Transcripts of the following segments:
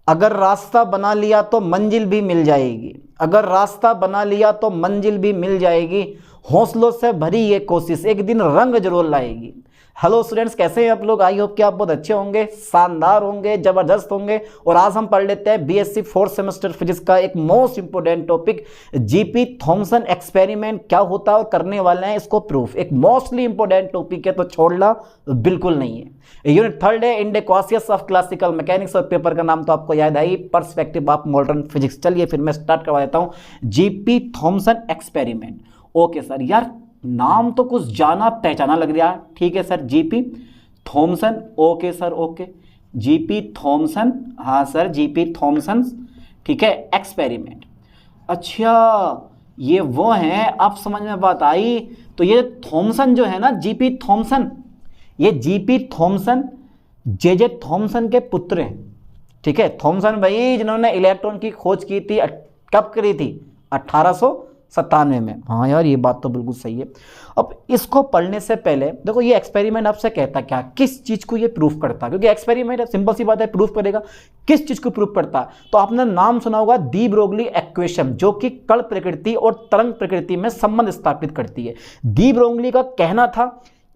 अगर रास्ता बना लिया तो मंजिल भी मिल जाएगी, अगर रास्ता बना लिया तो मंजिल भी मिल जाएगी, हौसलों से भरी ये कोशिश एक दिन रंग जरूर लाएगी। हेलो स्टूडेंट्स, कैसे हैं आप लोग? आई होप कि आप बहुत अच्छे होंगे, शानदार होंगे, जबरदस्त होंगे। और आज हम पढ़ लेते हैं बीएससी 4th सेमेस्टर फिजिक्स का एक most important topic, GP Thomson experiment क्या होता है और करने वाले हैं इसको प्रूफ। एक मोस्टली इंपोर्टेंट टॉपिक है, तो छोड़ना बिल्कुल नहीं है। यूनिट 3 है, इंडेक्वासियस ऑफ क्लासिकल मैकेनिक्स, और पेपर का नाम तो आपको याद आई, पर्सपेक्टिव ऑफ मॉडर्न फिजिक्स। चलिए फिर मैं स्टार्ट करवा देता हूँ, GP Thomson experiment. Okay sir, यार नाम तो कुछ जाना पहचाना लग रहा है। ठीक है sir, GP Thomson. Okay sir, okay, GP Thomson, हाँ सर, जीपी थॉमसन, ठीक है, एक्सपेरिमेंट। अच्छा, ये वो हैं, अब समझ में बात आई। तो ये थॉमसन जो है ना, जीपी थॉमसन, ये जीपी थॉमसन जे थॉमसन के पुत्र हैं। ठीक है, थॉमसन भाई जिन्होंने इलेक्ट्रॉन की खोज की थी, कब करी थी? 1897 में। हाँ यार, ये बात तो बिल्कुल सही है। अब इसको पढ़ने से पहले देखो, ये एक्सपेरिमेंट आपसे कहता क्या, किस चीज को ये प्रूफ करता है? क्योंकि एक्सपेरिमेंट सिंपल सी बात है, प्रूफ करेगा। किस चीज को प्रूफ करता है? तो आपने नाम सुना होगा डी ब्रोगली इक्वेशन, जो कि कण प्रकृति और तरंग प्रकृति में संबंध स्थापित करती है। डी ब्रोगली का कहना था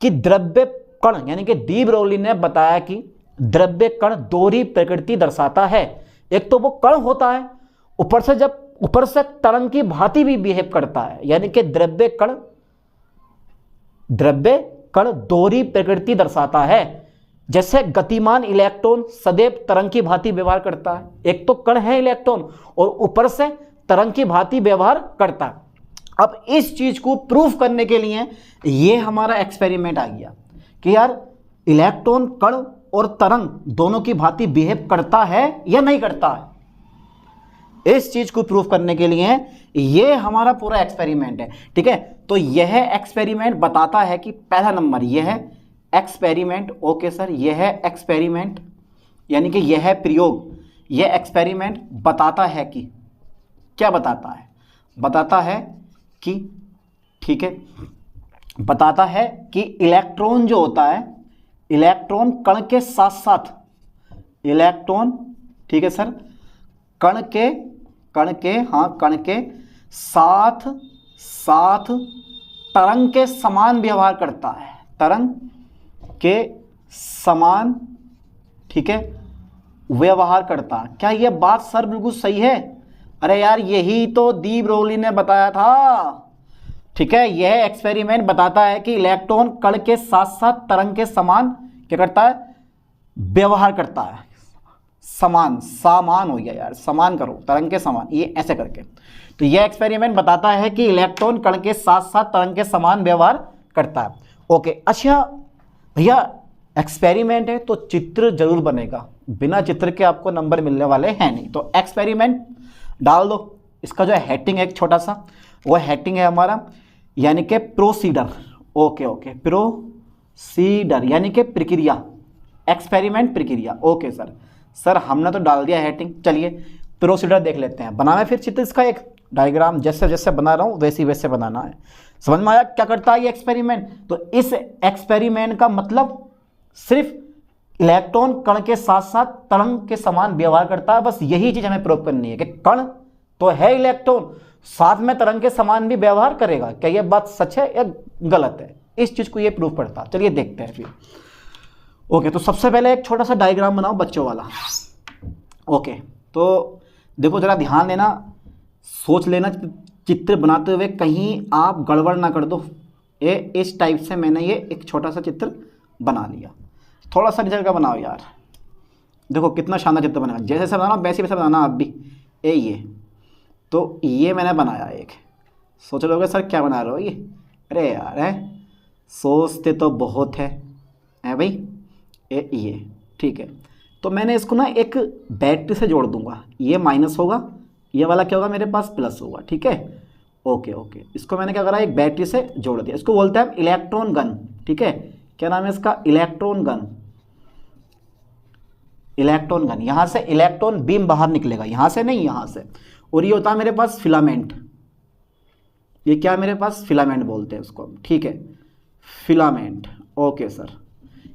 कि द्रव्य कण, यानी कि डी ब्रोगली ने बताया कि द्रव्य कण दोहरी प्रकृति दर्शाता है। एक तो वो कण होता है, ऊपर से तरंग की भांति भी बिहेव करता है, यानी कि द्रव्य कण दोहरी प्रकृति दर्शाता है। जैसे गतिमान इलेक्ट्रॉन सदैव तरंग की भांति व्यवहार करता है। एक तो कण है इलेक्ट्रॉन और ऊपर से तरंग की भांति व्यवहार करता है। अब इस चीज को प्रूफ करने के लिए ये हमारा एक्सपेरिमेंट आ गया कि यार इलेक्ट्रॉन कण और तरंग दोनों की भांति बिहेव करता है या नहीं करता है। इस चीज को प्रूफ करने के लिए ये हमारा पूरा एक्सपेरिमेंट है। ठीक है, तो यह एक्सपेरिमेंट बताता है कि पहला नंबर यह है एक्सपेरिमेंट। ओके सर, यह है एक्सपेरिमेंट, यानी कि यह है प्रयोग। यह एक्सपेरिमेंट बताता है कि क्या बताता है? बताता है कि, ठीक है, बताता है कि इलेक्ट्रॉन जो होता है, इलेक्ट्रॉन कण के साथ साथ, इलेक्ट्रॉन, ठीक है सर, कण के साथ साथ तरंग के समान व्यवहार करता है, तरंग के समान, ठीक है, व्यवहार करता है। क्या यह बात सर बिल्कुल सही है? अरे यार, यही तो डी ब्रोगली ने बताया था। ठीक है, यह एक्सपेरिमेंट बताता है कि इलेक्ट्रॉन कण के साथ साथ तरंग के समान क्या करता है? व्यवहार करता है। सामान हो गया यार, समान करो, तरंग के समान, ये ऐसे करके। तो यह एक्सपेरिमेंट बताता है कि इलेक्ट्रॉन कण के साथ साथ तरंग के समान व्यवहार करता है। ओके, अच्छा भैया, एक्सपेरिमेंट है तो चित्र जरूर बनेगा, बिना चित्र के आपको नंबर मिलने वाले हैं नहीं। तो एक्सपेरिमेंट डाल दो। इसका जो हेडिंग है एक छोटा सा, वो हेडिंग है हमारा, यानी कि प्रोसीडर। ओके ओके, प्रोसीडर यानी कि प्रक्रिया, एक्सपेरिमेंट प्रक्रिया। ओके सर हमने तो डाल दिया हेडिंग। चलिए प्रोसीडर देख लेते हैं। बनाना फिर चित्र, इसका एक डायग्राम जैसे जैसे बना रहा हूँ वैसे बनाना है। समझ में आया क्या करता है ये एक्सपेरिमेंट? तो इस एक्सपेरिमेंट का मतलब सिर्फ इलेक्ट्रॉन कण के साथ साथ तरंग के समान व्यवहार करता है, बस यही चीज हमें प्रूव करनी है कि कण तो है इलेक्ट्रॉन, साथ में तरंग के समान भी व्यवहार करेगा। क्या यह बात सच है या गलत है? इस चीज को ये प्रूव करता है। चलिए देखते हैं फिर। ओके, तो सबसे पहले एक छोटा सा डायग्राम बनाओ बच्चों वाला। ओके, तो देखो जरा ध्यान देना, सोच लेना चित्र बनाते हुए कहीं आप गड़बड़ ना कर दो। ये इस टाइप से मैंने ये एक छोटा सा चित्र बना लिया। थोड़ा सा रिजल्ट का बनाओ यार। देखो कितना शानदार चित्र बना, जैसे जैसे बनाना वैसे वैसे बनाना आप भी। ये तो ये मैंने बनाया एक। सोच रहे होगे सर क्या बना रहे हो ये? अरे यार है, सोचते तो बहुत है भाई। ये ठीक है, तो मैंने इसको ना एक बैटरी से जोड़ दूंगा। ये माइनस होगा, ये वाला क्या होगा मेरे पास? प्लस होगा। ठीक है, ओके ओके, इसको मैंने क्या करा, एक बैटरी से जोड़ दिया। इसको बोलते हैं इलेक्ट्रॉन गन। ठीक है, क्या नाम है इसका? Electron gun. इलेक्ट्रॉन गन, यहां से इलेक्ट्रॉन बीम बाहर निकलेगा, यहां से नहीं, यहां से। और ये होता है मेरे पास फिलामेंट। ये क्या है मेरे पास? फिलामेंट बोलते हैं उसको। ठीक है, फिलामेंट। ओके सर,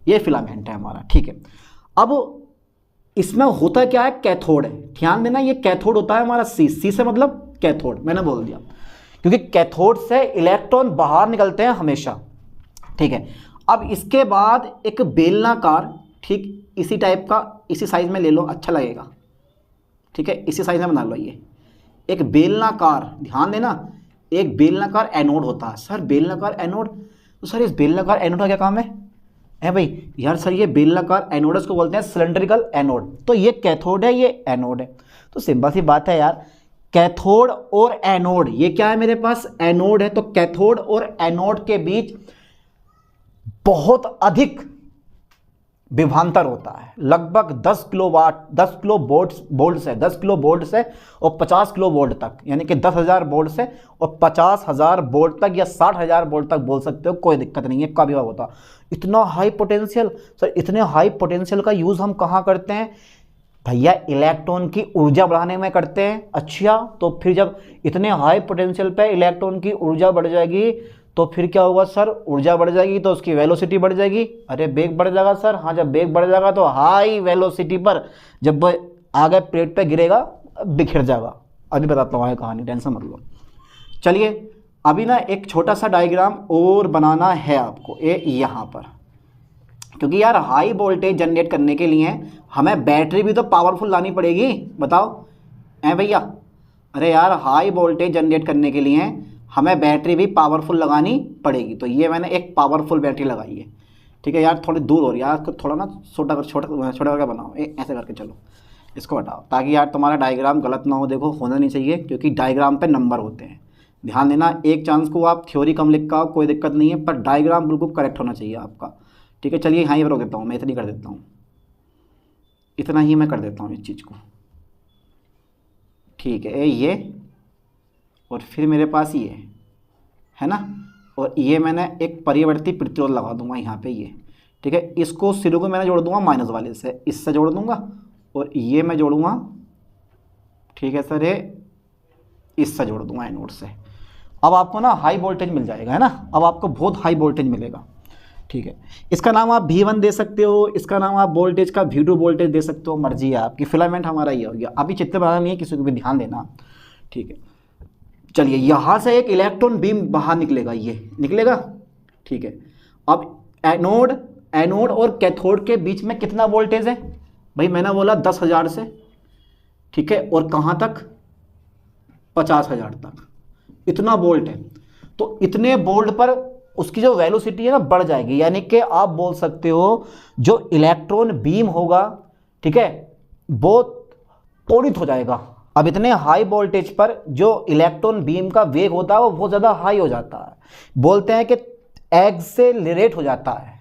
ये फिलामेंट है हमारा। ठीक है, अब इसमें होता क्या है, कैथोड है, ध्यान देना, ये कैथोड होता है हमारा सी से मतलब कैथोड, मैंने बोल दिया, क्योंकि कैथोड से इलेक्ट्रॉन बाहर निकलते हैं हमेशा, ठीक है। अब इसके बाद एक बेलनाकार, ठीक इसी टाइप का, इसी साइज में ले लो, अच्छा लगेगा, ठीक है, इसी साइज में बना लो। ये एक बेलनाकार, ध्यान देना, एक बेलनाकार एनोड होता है। सर बेलनाकार एनोड, तो सर इस बेलनाकार एनोड का क्या काम है भाई? यार सर ये बेलनाकार एनोड, इसको बोलते हैं सिलेंड्रिकल एनोड। तो ये कैथोड है, ये एनोड है। तो सिंपल सी बात है यार, कैथोड और एनोड, ये क्या है मेरे पास, एनोड है। तो कैथोड और एनोड के बीच बहुत अधिक विभवांतर होता है, लगभग 10 किलोवाट, 10 किलो वोल्ट से, 10 किलो वोल्ट से और 50 किलो वोल्ट तक, यानी कि 10,000 वोल्ट से और 50,000 वोल्ट तक या 60,000 वोल्ट तक बोल सकते हो, कोई दिक्कत नहीं है, कभी होता। इतना हाई पोटेंशियल, सर इतने हाई पोटेंशियल का यूज़ हम कहाँ करते हैं भैया? इलेक्ट्रॉन की ऊर्जा बढ़ाने में करते हैं। अच्छा, तो फिर जब इतने हाई पोटेंशियल पे इलेक्ट्रॉन की ऊर्जा बढ़ जाएगी तो फिर क्या होगा सर? ऊर्जा बढ़ जाएगी तो उसकी वेलोसिटी बढ़ जाएगी। अरे वेग बढ़ जाएगा सर, हाँ, जब वेग बढ़ जाएगा तो हाई वेलोसिटी पर जब आगे प्लेट पे गिरेगा बिखर जाएगा। अभी बताता हूँ कहानी, टेंशन मत लो। चलिए अभी ना एक छोटा सा डायग्राम और बनाना है आपको, यहाँ पर, क्योंकि यार हाई वोल्टेज जनरेट करने के लिए हमें बैटरी भी तो पावरफुल लानी पड़ेगी, बताओ भैया? अरे यार हाई वोल्टेज जनरेट करने के लिए हमें बैटरी भी पावरफुल लगानी पड़ेगी। तो ये मैंने एक पावरफुल बैटरी लगाई है, ठीक है। यार थोड़ी दूर हो रही है, यार थोड़ा ना छोटा करके बनाओ, ऐसे करके चलो, इसको हटाओ, ताकि यार तुम्हारा डायग्राम गलत ना हो। देखो होना नहीं चाहिए, क्योंकि डायग्राम पे नंबर होते हैं, ध्यान देना। एक चांस को आप थ्योरी कम लिख का, कोई दिक्कत नहीं है, पर डायग्राम बिल्कुल करेक्ट होना चाहिए आपका, ठीक है। चलिए यहाँ ही रोक देता हूँ मैं, इतनी कर देता हूँ, इतना ही मैं कर देता हूँ इस चीज़ को, ठीक है। ये और फिर मेरे पास ये है ना, और ये मैंने एक परिवर्ती प्रतिरोध लगा दूंगा यहाँ पे, ये ठीक है। इसको सिरों को मैंने जोड़ दूंगा माइनस वाले से, इससे जोड़ दूंगा, और ये मैं जोड़ूंगा, ठीक है सर, ये इससे जोड़ दूंगा एनोड से। अब आपको ना हाई वोल्टेज मिल जाएगा, है ना, अब आपको बहुत हाई वोल्टेज मिलेगा, ठीक है। इसका नाम आप V1 दे सकते हो, इसका नाम आप वोल्टेज का V2 वोल्टेज दे सकते हो, मर्जी है आपकी। फिलामेंट हमारा ये हो गया। अभी चित्र बनाना नहीं है, किसी को भी ध्यान देना, ठीक है। चलिए यहाँ से एक इलेक्ट्रॉन बीम बाहर निकलेगा, ये निकलेगा, ठीक है। अब एनोड और कैथोड के बीच में कितना वोल्टेज है भाई? मैंने बोला 10,000 से, ठीक है, और कहाँ तक? 50,000 तक, इतना वोल्ट है। तो इतने वोल्ट पर उसकी जो वेलोसिटी है ना बढ़ जाएगी, यानी कि आप बोल सकते हो जो इलेक्ट्रॉन बीम होगा, ठीक है, वो त्वरित हो जाएगा। अब इतने हाई वोल्टेज पर जो इलेक्ट्रॉन बीम का वेग होता है वो बहुत ज़्यादा हाई हो जाता है, बोलते हैं कि एक्सेलरेट हो जाता है,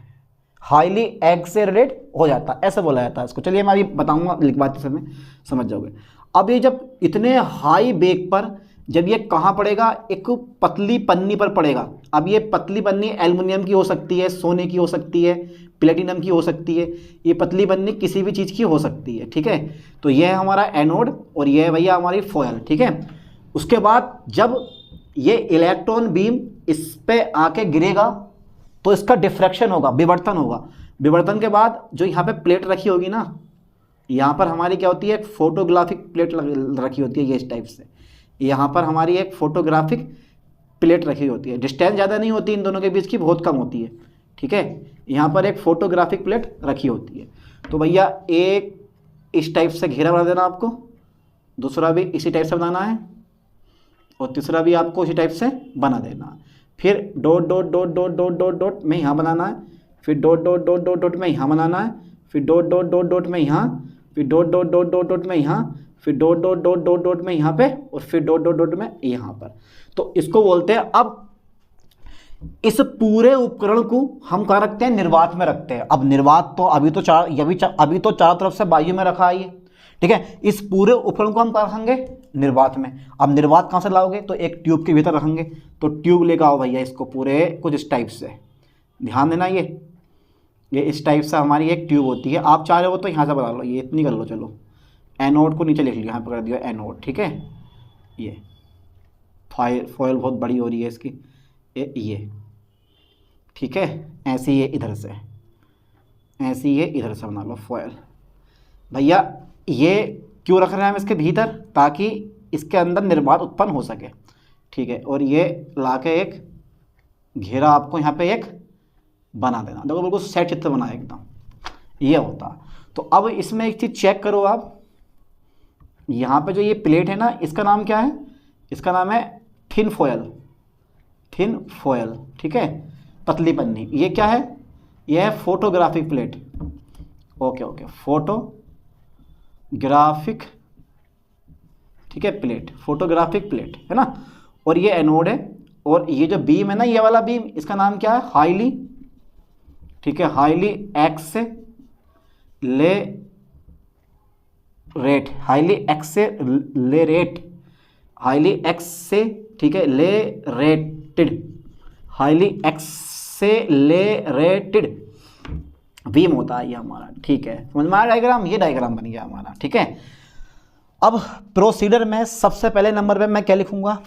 हाईली एक्सेलरेट हो जाता है, ऐसे बोला जाता है इसको। चलिए मैं अभी बताऊंगा, लिखवाते समय समझ जाओगे। अब ये जब इतने हाई वेग पर जब ये कहाँ पड़ेगा? एक पतली पन्नी पर पड़ेगा। अब ये पतली पन्नी एल्युमिनियम की हो सकती है, सोने की हो सकती है, प्लेटिनम की हो सकती है, ये पतली पन्नी किसी भी चीज़ की हो सकती है, ठीक है। तो ये है हमारा एनोड और ये है भैया हमारी फॉयल, ठीक है। उसके बाद जब ये इलेक्ट्रॉन बीम इस पे आके गिरेगा तो इसका डिफ्रैक्शन होगा, विवर्तन होगा। विवर्तन के बाद जो यहाँ पे प्लेट रखी होगी ना, यहाँ पर हमारी क्या होती है? एक फोटोग्राफिक प्लेट रखी होती है, ये इस टाइप से। यहाँ पर हमारी एक फोटोग्राफिक प्लेट रखी होती है, डिस्टेंस ज़्यादा नहीं होती इन दोनों के बीच की, बहुत कम होती है, ठीक है। यहाँ पर एक फोटोग्राफिक प्लेट रखी होती है। तो भैया एक इस टाइप से घेरा बना देना आपको, दूसरा भी इसी टाइप से बनाना है, और तीसरा भी आपको इसी टाइप से बना देना। फिर dot dot dot dot dot dot dot में यहाँ बनाना है, फिर dot dot dot dot dot में यहाँ बनाना है, फिर डॉट डॉट डॉट डॉट में यहाँ, फिर dot dot dot dot dot में यहाँ, फिर dot dot dot dot dot में यहाँ पे, और फिर डॉट डॉट डॉट में यहाँ पर। तो इसको बोलते हैं, अब इस पूरे उपकरण को हम कहाँ रखते हैं? निर्वात में रखते हैं। अब निर्वात तो अभी तो चारों तरफ से बाजू में रखा है, ठीक है। इस पूरे उपकरण को हम कहाँ रखेंगे? निर्वात में। अब निर्वात कहाँ से लाओगे? तो एक ट्यूब के भीतर रखेंगे। तो ट्यूब लेकर आओ भैया इसको पूरे कुछ इस टाइप से, ध्यान देना, ये इस टाइप से हमारी एक ट्यूब होती है। आप चाह रहे हो तो यहाँ से बना लो, ये इतनी कर लो। चलो एनोड को नीचे लिख लिया, यहाँ पर कर दिया एनोड, ठीक है। ये फॉयल बहुत बड़ी हो रही है इसकी, ये ठीक है। ऐसे ये इधर से, ऐसे ये इधर से बना लो फॉयल, भैया ये क्यों रख रहे हैं हम इसके भीतर, ताकि इसके अंदर निर्वात उत्पन्न हो सके, ठीक है। और ये ला के एक घेरा आपको यहाँ पे एक बना देना, देखो बिल्कुल सेट चित्र बना एकदम, ये होता। तो अब इसमें एक चीज़ चेक करो आप, यहाँ पे जो ये प्लेट है ना, इसका नाम क्या है, इसका नाम है थिन फॉयल, थिन फॉयल, ठीक है, पतली पन्नी। ये क्या है, ये है photographic plate, okay okay, photographic, ठीक है, प्लेट, फोटोग्राफिक प्लेट है ना। और ये एनोड है, और ये जो बीम है ना, ये वाला बीम, इसका नाम क्या है, हाईली, ठीक है, highly accelerate, highly accelerate, highly एक्से, ठीक है, लेरेटेड, हाईली एक्सेलेरेटेड बीम होता है ये हमारा, ठीक है। समझ में आया डायग्राम, ये डायग्राम बन गया हमारा, ठीक है। अब प्रोसीडर में सबसे पहले नंबर पे मैं क्या लिखूंगा,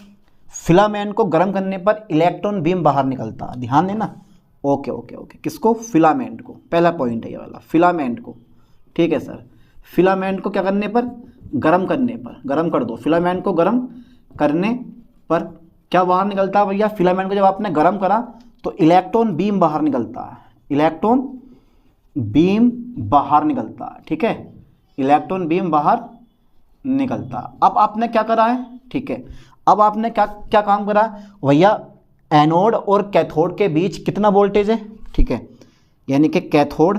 फिलामेंट को गर्म करने पर इलेक्ट्रॉन बीम बाहर निकलता है, ध्यान देना, ओके ओके ओके। किसको, फिलामेंट को, पहला पॉइंट है ये वाला, फिलामेंट को, ठीक है सर। फिलामेंट को क्या करने पर, गर्म करने पर, गर्म कर दो, फिलामेंट को गर्म करने पर क्या बाहर निकलता है भैया, फिलामेंट को जब आपने गर्म करा तो इलेक्ट्रॉन बीम बाहर निकलता है, इलेक्ट्रॉन बीम बाहर निकलता है, ठीक है, इलेक्ट्रॉन बीम बाहर निकलता। अब आपने क्या करा है, ठीक है, अब आपने क्या क्या काम करा भैया, एनोड और कैथोड के बीच कितना वोल्टेज है, ठीक है, यानी कि कैथोड,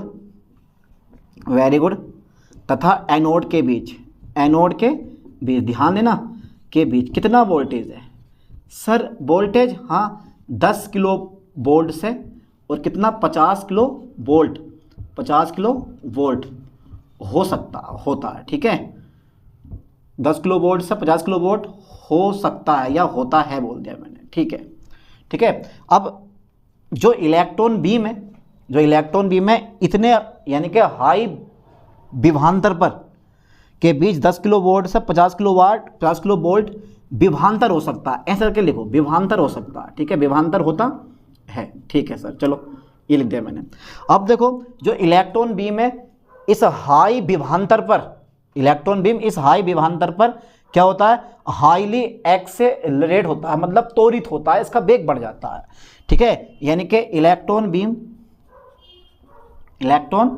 वेरी गुड, तथा एनोड के बीच, एनोड के बीच, ध्यान देना, के बीच कितना वोल्टेज है सर, वोल्टेज, हाँ 10 किलो वोल्ट से और कितना 50 किलो वोल्ट, 50 किलो वोल्ट हो सकता, होता है, ठीक है, 10 किलो वोल्ट से 50 किलो वोल्ट हो सकता है या होता है बोल दिया मैंने, ठीक है, ठीक है। अब जो इलेक्ट्रॉन बीम है, जो इलेक्ट्रॉन बीम है इतने यानी कि हाई विभवांतर पर के बीच 10 किलो वोल्ट से 50 किलो वाट, 50 किलो वोल्ट विभवांतर हो सकता है, ऐसा करके लिखो, विभवांतर हो सकता है, ठीक है, विभवांतर होता है, ठीक है सर, चलो ये लिख दिया मैंने। अब देखो जो इलेक्ट्रॉन बीम है इस हाई विभवांतर पर, इलेक्ट्रॉन बीम इस हाई विभवांतर पर क्या होता है, हाईली एक्सेलरेट होता है, मतलब त्वरित होता है, इसका वेग बढ़ जाता है, ठीक है, यानी कि इलेक्ट्रॉन बीम, इलेक्ट्रॉन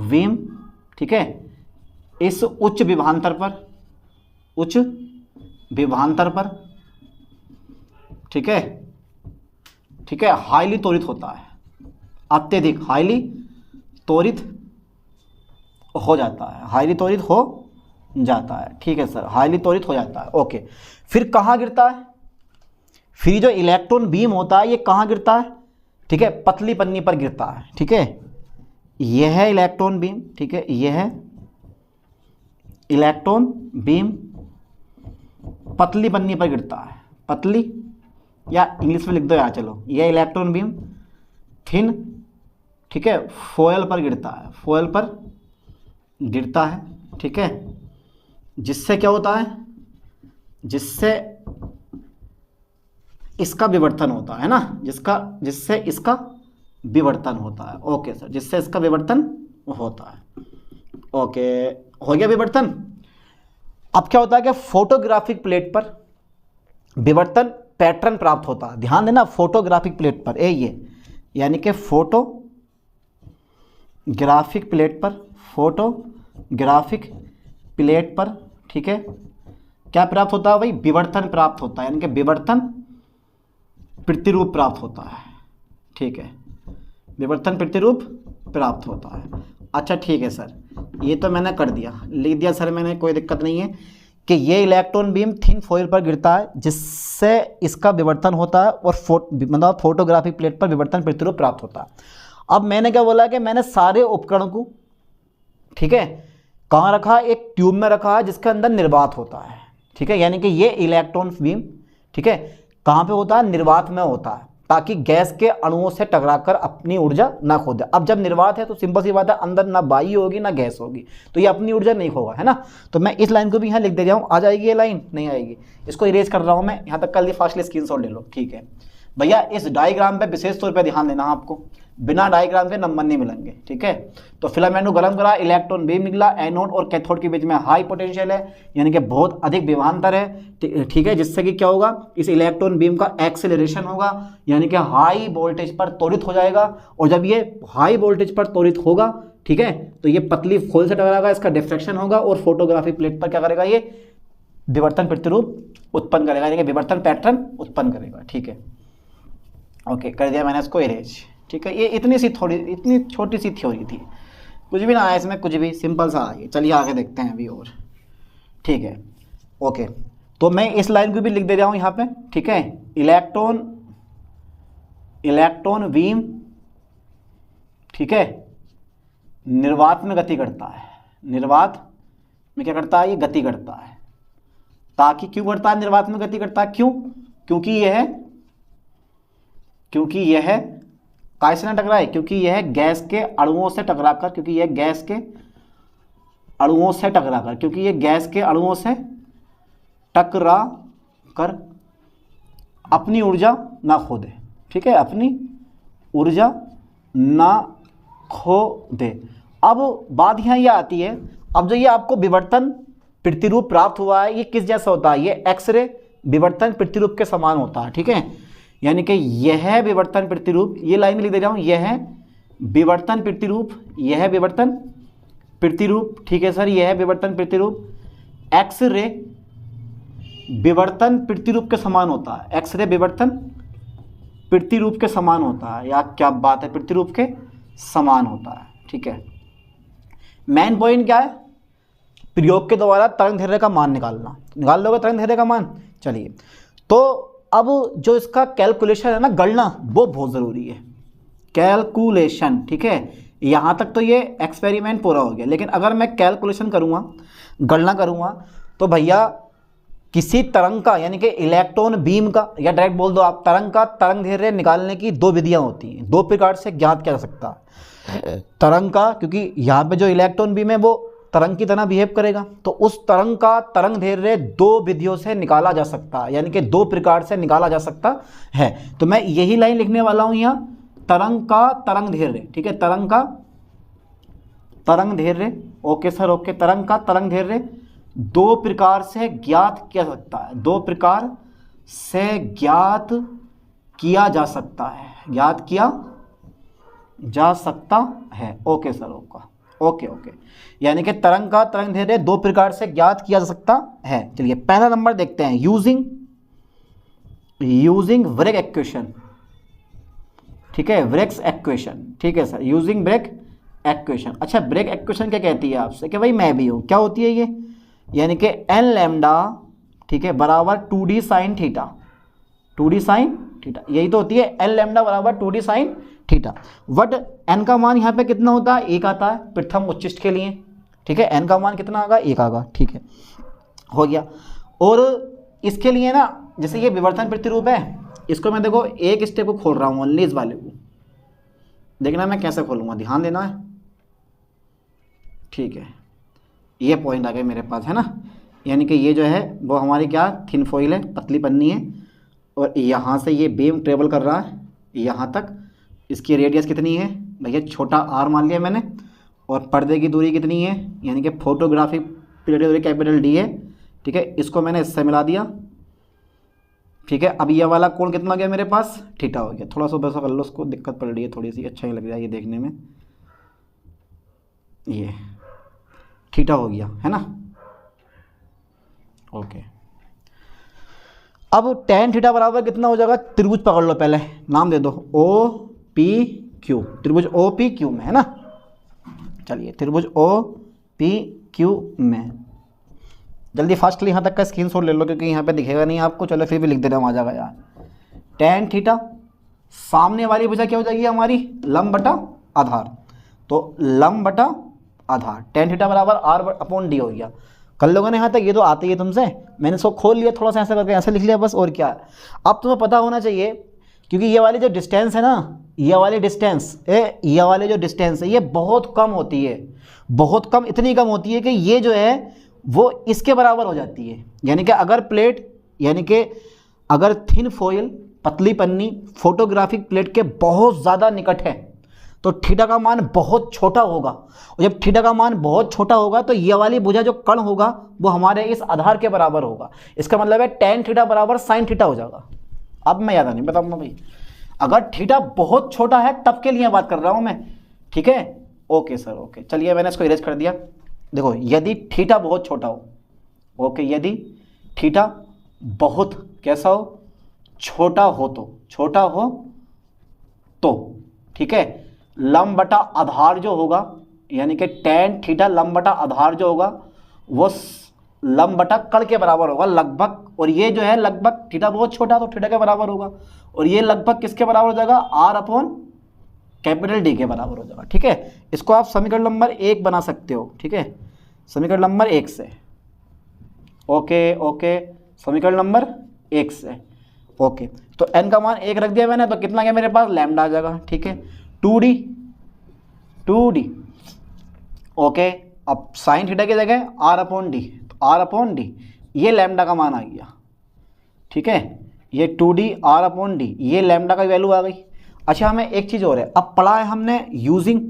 बीम, ठीक है, इस उच्च विभवांतर पर, उच्च विभवांतर पर, ठीक है, ठीक है, हाईली त्वरित होता है, अत्यधिक हाईली त्वरित हो जाता है, हाईली त्वरित हो जाता है, ठीक है सर, हाईली त्वरित हो जाता है, ओके। फिर कहाँ गिरता है, फिर जो इलेक्ट्रॉन बीम होता है ये कहाँ गिरता है, ठीक है, पतली पन्नी पर गिरता है, ठीक है, यह है इलेक्ट्रॉन बीम, ठीक है, यह है इलेक्ट्रॉन बीम, पतली पन्नी पर गिरता है, पतली, या इंग्लिश में लिख दो यार, चलो, यह इलेक्ट्रॉन बीम थिन, ठीक है, फॉयल पर गिरता है, फॉयल पर गिरता है, ठीक है, जिससे क्या होता है, जिससे इसका विवर्तन होता है ना, जिससे इसका विवर्तन होता है, ओके सर, जिससे इसका विवर्तन होता है, ओके, हो गया विवर्तन। अब क्या होता है कि फोटोग्राफिक प्लेट पर विवर्तन पैटर्न प्राप्त होता है, ध्यान देना, फोटोग्राफिक प्लेट पर, ये यानी कि फोटोग्राफिक प्लेट पर, फोटोग्राफिक प्लेट पर, ठीक है, क्या प्राप्त होता है भाई, विवर्तन प्राप्त होता है, यानी कि विवर्तन प्रतिरूप प्राप्त होता है, ठीक है, विवर्तन प्रतिरूप प्राप्त होता है। अच्छा ठीक है सर, ये तो मैंने कर दिया, लिख दिया सर मैंने, कोई दिक्कत नहीं है कि ये इलेक्ट्रॉन बीम थिन फॉयल पर गिरता है जिससे इसका विवर्तन होता है और मतलब फोटोग्राफिक प्लेट पर विवर्तन प्रतिरूप प्राप्त होता है। अब मैंने क्या बोला कि मैंने सारे उपकरण को, ठीक है, कहाँ रखा, एक ट्यूब में रखा है जिसके अंदर निर्वात होता है, ठीक है, यानी कि ये इलेक्ट्रॉन बीम, ठीक है, कहाँ पे होता है, निर्वात में होता है, ताकि गैस के अणुओं से टकराकर अपनी ऊर्जा ना खो दे। अब जब निर्वात है तो सिंपल सी बात है, अंदर ना वायु होगी ना गैस होगी, तो ये अपनी ऊर्जा नहीं खोगा, है ना। तो मैं इस लाइन को भी यहाँ लिख दे रहा हूँ, आ जाएगी ये लाइन, नहीं आएगी, इसको इरेज कर रहा हूँ मैं, यहाँ तक कर लिए, फास्टली स्क्रीनशॉट ले लो, ठीक है भैया। इस डायग्राम पे विशेष तौर पे ध्यान देना आपको, बिना डायग्राम के नंबर नहीं मिलेंगे, ठीक है। तो फिलामेंट को गर्म करा, इलेक्ट्रॉन बीम निकला, एनोड और कैथोड के बीच में हाई पोटेंशियल है, यानी कि बहुत अधिक विभवांतर है, ठीक है, जिससे कि क्या होगा, इस इलेक्ट्रॉन बीम का एक्सेलरेशन होगा, यानी कि हाई वोल्टेज पर त्वरित हो जाएगा। और जब ये हाई वोल्टेज पर त्वरित होगा, ठीक है, तो ये पतली फोil से टकराएगा, इसका डिफ्रैक्शन होगा और फोटोग्राफी प्लेट पर क्या करेगा, ये विवर्तन प्रतिरूप उत्पन्न करेगा, यानी कि विवर्तन पैटर्न उत्पन्न करेगा, ठीक है। ओके, कर दिया मैंने इसको इरेज, ठीक है। ये इतनी छोटी सी थ्योरी थी, कुछ भी ना आया इसमें, कुछ भी सिंपल सा आइए। चलिए आगे देखते हैं अभी और, ठीक है। ओके, तो मैं इस लाइन को भी लिख दे रहा हूँ यहाँ पे, ठीक है। इलेक्ट्रॉन बीम, ठीक है, निर्वात में गति करता है, निर्वात में क्या करता है, ये गति करता है। ताकि क्यों करता है निर्वात में गति करता है, क्यों, क्योंकि यह कैसे ना टकराए, क्योंकि यह गैस के अणुओं से टकराकर, क्योंकि यह गैस के अणुओं से टकराकर, क्योंकि यह गैस के अणुओं से टकरा कर अपनी ऊर्जा ना खो दे, ठीक है, अपनी ऊर्जा ना खो दे। अब बात यहाँ ये आती है, अब जो ये आपको विवर्तन प्रतिरूप प्राप्त हुआ है, ये किस जैसा होता है, ये एक्सरे विवर्तन प्रतिरूप के समान होता है, ठीक है। यानी कि यह विवर्तन प्रतिरूप, ये लाइन में लिख दे रहा हूँ, यह विवर्तन प्रतिरूप, यह विवर्तन प्रतिरूप, ठीक है सर, यह विवर्तन प्रतिरूप एक्सरे विवर्तन प्रतिरूप के समान होता है, एक्सरे विवर्तन प्रतिरूप के समान होता है, या क्या बात है, प्रतिरूप के समान होता है, ठीक है। मेन पॉइंट क्या है, प्रयोग के द्वारा तरंगदैर्घ्य का मान निकालना, निकाल लोगे तरंगदैर्घ्य का मान। चलिए, तो अब जो इसका कैलकुलेशन है ना, गणना, वो बहुत ज़रूरी है, कैलकुलेशन, ठीक है। यहाँ तक तो ये एक्सपेरिमेंट पूरा हो गया, लेकिन अगर मैं कैलकुलेशन करूँगा, गणना करूँगा, तो भैया किसी तरंग का, यानी कि इलेक्ट्रॉन बीम का, या डायरेक्ट बोल दो आप, तरंग का तरंगदैर्घ्य निकालने की दो विधियाँ होती हैं, दो प्रकार से ज्ञात किया जा सकता है। तरंग का, क्योंकि यहाँ पे जो इलेक्ट्रॉन बीम है वो तरंग की तरह बिहेव करेगा, तो उस तरंग का तरंगदैर्घ्य दो विधियों से निकाला जा सकता है, यानी कि दो प्रकार से निकाला जा सकता है। तो मैं यही लाइन लिखने वाला हूँ यहाँ, तरंग का तरंगदैर्घ्य, ठीक है, तरंग का तरंगदैर्घ्य, ओके सर, ओके, तरंग का तरंगदैर्घ्य दो प्रकार से ज्ञात किया सकता है, दो प्रकार से ज्ञात किया जा सकता है, ज्ञात किया जा सकता है, ओके सर, ओके, यानी कि तरंग का तरंगदैर्घ्य दो प्रकार से ज्ञात किया जा सकता है। चलिए पहला नंबर देखते हैं, यूजिंग ब्रेग इक्वेशन, ठीक है, ब्रेग्स इक्वेशन, ठीक है सर, यूजिंग ब्रेग इक्वेशन। अच्छा, ब्रेग इक्वेशन क्या कहती है आपसे, कि भाई मैं भी हूँ, क्या होती है ये, यानी कि एन लैम्डा, ठीक है, बराबर 2d sine theta, 2d sine theta, यही तो होती है, एन लैम्डा बराबर 2d sine theta. But N का मान यहाँ पे कितना होता है, एक आता है प्रथम उच्चिष्ट के लिए, ठीक है, एन का मान कितना आएगा, एक आएगा, ठीक है, हो गया। और इसके लिए ना, जैसे ये विवर्तन प्रतिरूप है, इसको मैं देखो एक स्टेप को खोल रहा हूँ, ओनली इस वाले को, देखना मैं कैसे खोलूँगा, ध्यान देना है, ठीक है। ये पॉइंट आ गए मेरे पास, है ना, यानी कि ये जो है वो हमारी क्या थिन फॉइल है, पतली पन्नी है, और यहाँ से ये बीम ट्रेवल कर रहा है यहाँ तक, इसकी रेडियस कितनी है भैया, छोटा आर मान लिया मैंने, और पर्दे की दूरी कितनी है, यानी कि फोटोग्राफी पीरियड दूरी कैपिटल डी है, ठीक है, इसको मैंने इससे मिला दिया, ठीक है। अब ये वाला कोण कितना गया मेरे पास, थीटा हो गया, थोड़ा सा वैसा कर लो, उसको दिक्कत पड़ रही है थोड़ी सी, अच्छा ही लग रहा है ये देखने में, ये थीटा हो गया, है ना, ओके। अब tan थीटा बराबर कितना हो जाएगा, त्रिभुज पकड़ लो, पहले नाम दे दो, ओ पी क्यू, त्रिभुज ओ पी क्यू में, है ना। चलिए त्रिभुज ओ पी क्यू में, जल्दी फास्टली यहाँ तक का स्क्रीनशॉट ले लो, क्योंकि यहाँ पे दिखेगा नहीं आपको, चलो फिर भी लिख दे रहा हूँ, आ जाएगा यार। tan थीटा, सामने वाली भुजा क्या हो जाएगी हमारी, लंब बटा आधार, तो लंब बटा आधार, tan थीटा बराबर आर अपॉन डी हो गया। कर लोगों ने यहाँ तक, ये तो आती है तुमसे, मैंने इसको खोल लिया थोड़ा सा ऐसा करके, ऐसे लिख लिया बस, और क्या। अब तुम्हें पता होना चाहिए, क्योंकि ये वाली जो डिस्टेंस है ना, ये वाली डिस्टेंस, ये वाली जो डिस्टेंस है, ये बहुत कम होती है, बहुत कम, इतनी कम होती है कि ये जो है वो इसके बराबर हो जाती है। यानी कि अगर प्लेट, यानी कि अगर थिन फॉइल, पतली पन्नी फोटोग्राफिक प्लेट के बहुत ज़्यादा निकट है, तो थीटा का मान बहुत छोटा होगा, और जब थीटा का मान बहुत छोटा होगा तो ये वाली भुजा जो कर्ण होगा वो हमारे इस आधार के बराबर होगा। इसका मतलब है tan थीटा बराबर sin थीटा हो जाएगा। अब मैं याद नहीं बताऊंगा भाई, अगर थीटा बहुत छोटा है तब के लिए बात कर रहा हूं मैं, ठीक है। ओके सर, ओके, चलिए मैंने इसको इरेज कर दिया। देखो, यदि थीटा बहुत छोटा हो, ओके, यदि थीटा बहुत कैसा हो, छोटा हो, तो ठीक है, लंब बटा आधार जो होगा, यानी कि tan थीटा लंब बटा आधार जो होगा वो लंब बटा कर्ण के बराबर होगा लगभग, और ये जो है लगभग थीटा बहुत छोटा तो थीटा के बराबर होगा, और ये लगभग किसके बराबर हो जाएगा, r अपॉन कैपिटल D के बराबर हो जाएगा, ठीक है। इसको आप समीकरण नंबर 1 बना सकते हो, ठीक है, समीकरण नंबर 1 से, ओके, समीकरण नंबर 1 से, ओके। तो n का मान 1 रख दिया मैंने, तो कितना गया मेरे पास, लैम्डा आ जाएगा, ठीक है, 2d, ओके। अब साइन थीटा की जगह r अपॉन डी, तो r अपॉन डी, ये लैम्डा का मान आ गया, ठीक है, ये 2d r अपॉन डी, ये लैम्डा का वैल्यू आ गई। अच्छा, हमें एक चीज़ और है, अब पढ़ा है हमने यूजिंग,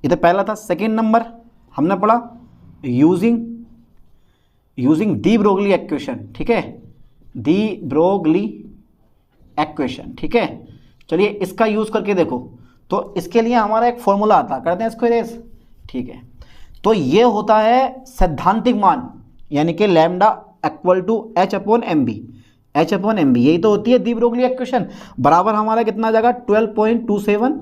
ये तो पहला था, सेकेंड नंबर हमने पढ़ा यूजिंग डी ब्रोगली इक्वेशन, ठीक है, डी ब्रोगली इक्वेशन, ठीक है। चलिए इसका यूज़ करके देखो, तो इसके लिए हमारा एक फॉर्मूला आता, करते हैं इसको इरेज, ठीक है। तो ये होता है सैद्धांतिक मान, यानी कि lambda equal to h upon m b, यही तो होती है डी ब्रोगली इक्वेशन, बराबर हमारा कितना आ जाएगा 12.27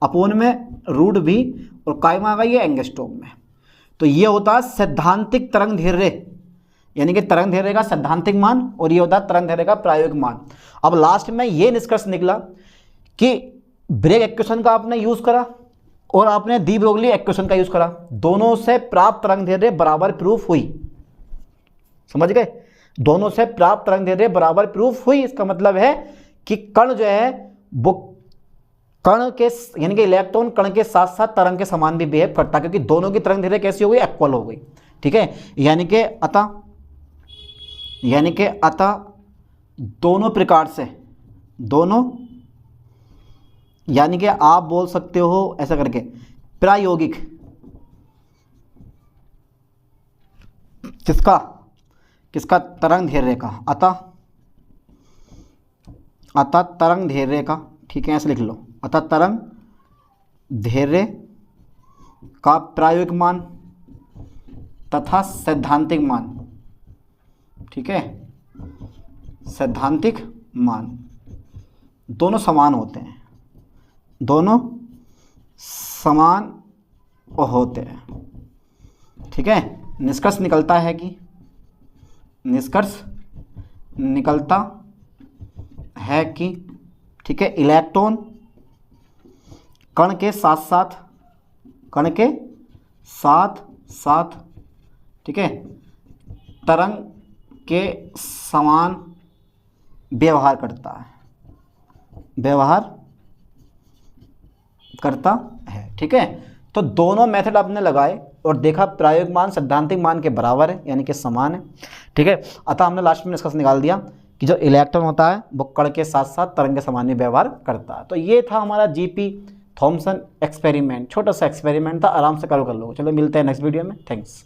अपोन में रूट भी, और कायम आ गई है एंगस्ट्रॉम में। तो ये होता है सैद्धांतिक तरंग धैर्य, यानी कि तरंग धैर्य का सैद्धांतिक मान, और ये होता है तरंग धैर्य का प्रायोगिक मान। अब लास्ट में ये निष्कर्ष निकला कि ब्रेग इक्वेशन का आपने यूज़ करा और आपने डी ब्रोगली इक्वेशन का यूज़ करा, दोनों से प्राप्त तरंग धैर्य बराबर प्रूफ हुई, समझ गए, दोनों से प्राप्त तरंग धैर्य बराबर प्रूफ हुई। इसका मतलब है कि कण जो है वो कण के, यानी कि इलेक्ट्रॉन कण के साथ साथ तरंग के समान भी बिहेव करता है, क्योंकि दोनों की तरंग धैर्य कैसी हो गई, इक्वल हो गई, ठीक है। यानी कि अतः दोनों प्रकार से, यानी कि आप बोल सकते हो ऐसा करके, प्रायोगिक, किसका तरंग धैर्य का, अतः तरंग धैर्य का, ठीक है, ऐसे लिख लो, अतः तरंग धैर्य का प्रायोगिक मान तथा सैद्धांतिक मान, ठीक है, सैद्धांतिक मान दोनों समान होते हैं, ठीक है। निष्कर्ष निकलता है कि ठीक है, इलेक्ट्रॉन कण के साथ ठीक है, तरंग के समान व्यवहार करता है, ठीक है। तो दोनों मेथड आपने लगाए और देखा प्रायोगिक मान सैद्धांतिक मान के बराबर है, यानी कि समान है, ठीक है। अतः हमने लास्ट में निष्कर्ष निकाल दिया कि जो इलेक्ट्रॉन होता है वो कण के साथ साथ तरंग के समान व्यवहार करता है। तो ये था हमारा जीपी थॉमसन एक्सपेरिमेंट, छोटा सा एक्सपेरिमेंट था, आराम से कर लोगे। चलो मिलते हैं नेक्स्ट वीडियो में, थैंक्स।